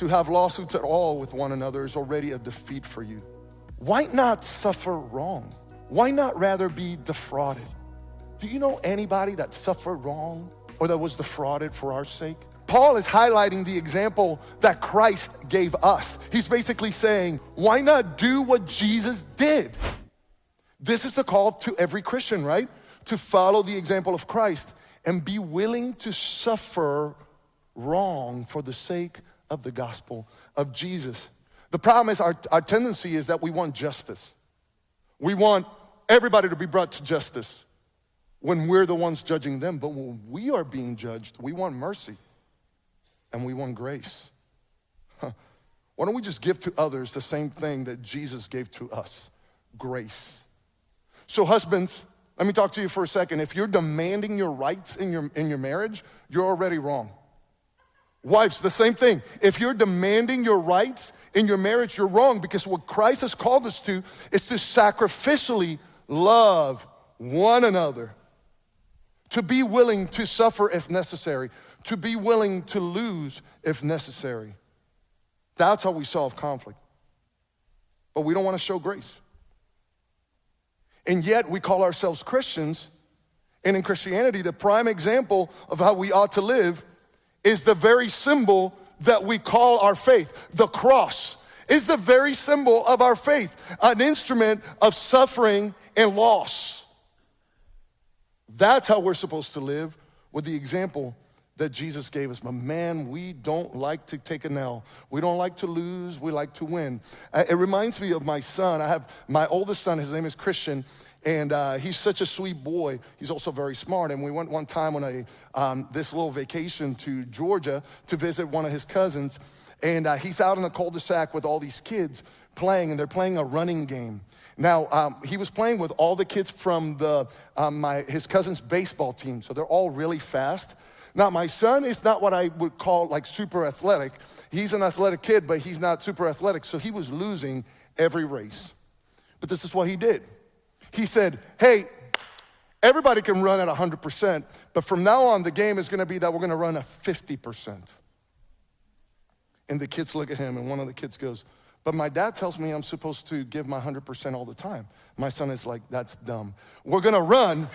To have lawsuits at all with one another is already a defeat for you. Why not suffer wrong? Why not rather be defrauded? Do you know anybody that suffered wrong or that was defrauded for our sake? Paul is highlighting the example that Christ gave us. He's basically saying, why not do what Jesus did? This is the call to every Christian, right? To follow the example of Christ and be willing to suffer wrong for the sake of the gospel of Jesus. The problem is our tendency is that we want justice. We want everybody to be brought to justice when we're the ones judging them. But when we are being judged, we want mercy and we want grace. Why don't we just give to others the same thing that Jesus gave to us? Grace. So husbands, let me talk to you for a second. If you're demanding your rights in your marriage, you're already wrong. Wives, the same thing. If you're demanding your rights in your marriage, you're wrong, because what Christ has called us to is to sacrificially love one another, to be willing to suffer if necessary, to be willing to lose if necessary. That's how we solve conflict. But we don't want to show grace. And yet we call ourselves Christians, and in Christianity, the prime example of how we ought to live is the very symbol that we call our faith. The cross is the very symbol of our faith, an instrument of suffering and loss. That's how we're supposed to live, with the example that Jesus gave us. But man, we don't like to take an L. We don't like to lose, we like to win. It reminds me of my son. I have my oldest son, his name is Christian, and he's such a sweet boy. He's also very smart. And we went one time on this little vacation to Georgia to visit one of his cousins. And he's out in the cul-de-sac with all these kids playing, and they're playing a running game. Now, he was playing with all the kids from his cousin's baseball team, so they're all really fast. Now, my son is not what I would call like super athletic. He's an athletic kid, but he's not super athletic, so he was losing every race. But this is what he did. He said, hey, everybody can run at 100%, but from now on, the game is gonna be that we're gonna run at 50%. And the kids look at him, and one of the kids goes, but my dad tells me I'm supposed to give my 100% all the time. My son is like, that's dumb. We're gonna run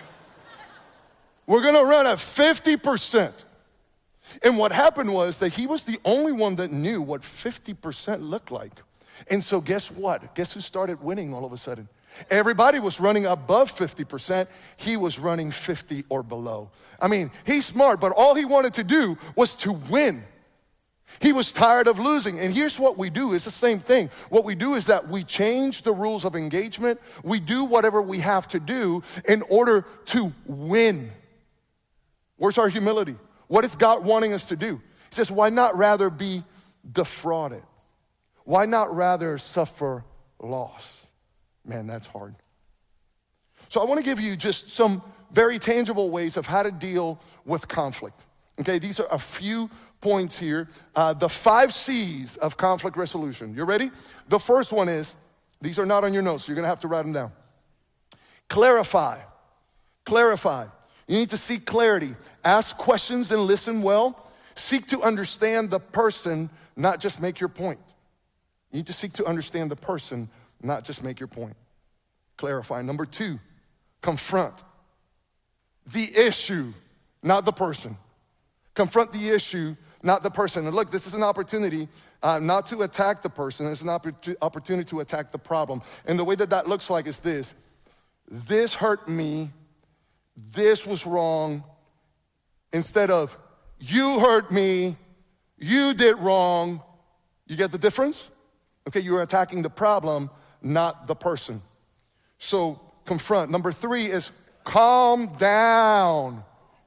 at 50%. And what happened was that he was the only one that knew what 50% looked like. And so guess what? Guess who started winning all of a sudden? Everybody was running above 50%. He was running 50 or below. I mean, he's smart, but all he wanted to do was to win. He was tired of losing. And here's what we do. It's the same thing. What we do is that we change the rules of engagement. We do whatever we have to do in order to win. Where's our humility? What is God wanting us to do? He says, why not rather be defrauded? Why not rather suffer loss? Man, that's hard. So I want to give you just some very tangible ways of how to deal with conflict. Okay, these are a few points here. The 5 C's of conflict resolution. You ready? The first one is, these are not on your notes, so you're gonna have to write them down. Clarify. Clarify. You need to seek clarity. Ask questions and listen well. Seek to understand the person, not just make your point. You need to seek to understand the person, not just make your point. Clarify. Number 2, confront the issue, not the person. Confront the issue, not the person. And look, this is an opportunity not to attack the person. It's an opportunity to attack the problem. And the way that that looks like is this. This hurt me. This was wrong. Instead of, you hurt me. You did wrong. You get the difference? Okay, you're attacking the problem, not the person. So confront. Number 3 is calm down.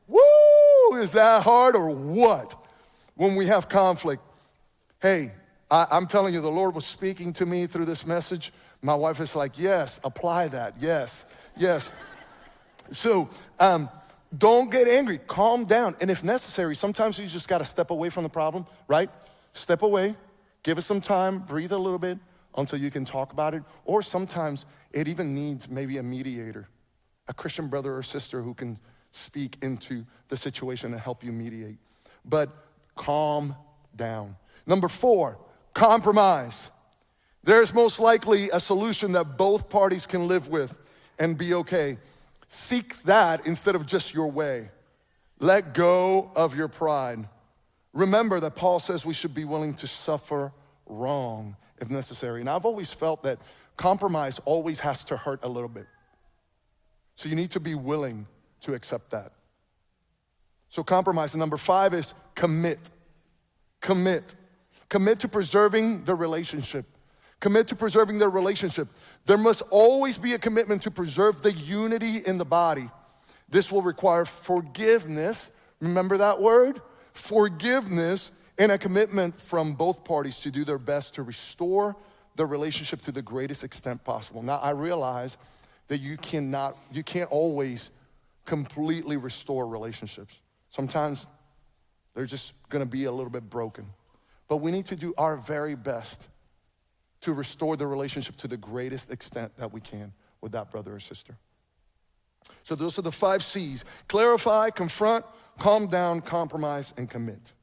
Woo! Is that hard or what? When we have conflict. Hey, I'm telling you, the Lord was speaking to me through this message. My wife is like, yes, apply that. Yes, yes. So don't get angry. Calm down. And if necessary, sometimes you just got to step away from the problem, right? Step away. Give it some time. Breathe a little bit until you can talk about it. Or sometimes it even needs maybe a mediator, a Christian brother or sister who can speak into the situation and help you mediate. But calm down. Number 4, compromise. There's most likely a solution that both parties can live with and be okay. Seek that instead of just your way. Let go of your pride. Remember that Paul says we should be willing to suffer wrong if necessary. And I've always felt that compromise always has to hurt a little bit. So you need to be willing to accept that. So compromise. And number 5 is commit. Commit. Commit to preserving the relationship. Commit to preserving their relationship. There must always be a commitment to preserve the unity in the body. This will require forgiveness. Remember that word? Forgiveness and a commitment from both parties to do their best to restore the relationship to the greatest extent possible. Now, I realize that you can't always completely restore relationships. Sometimes they're just gonna be a little bit broken. But we need to do our very best to restore the relationship to the greatest extent that we can with that brother or sister. So those are the 5 C's: clarify, confront, calm down, compromise, and commit.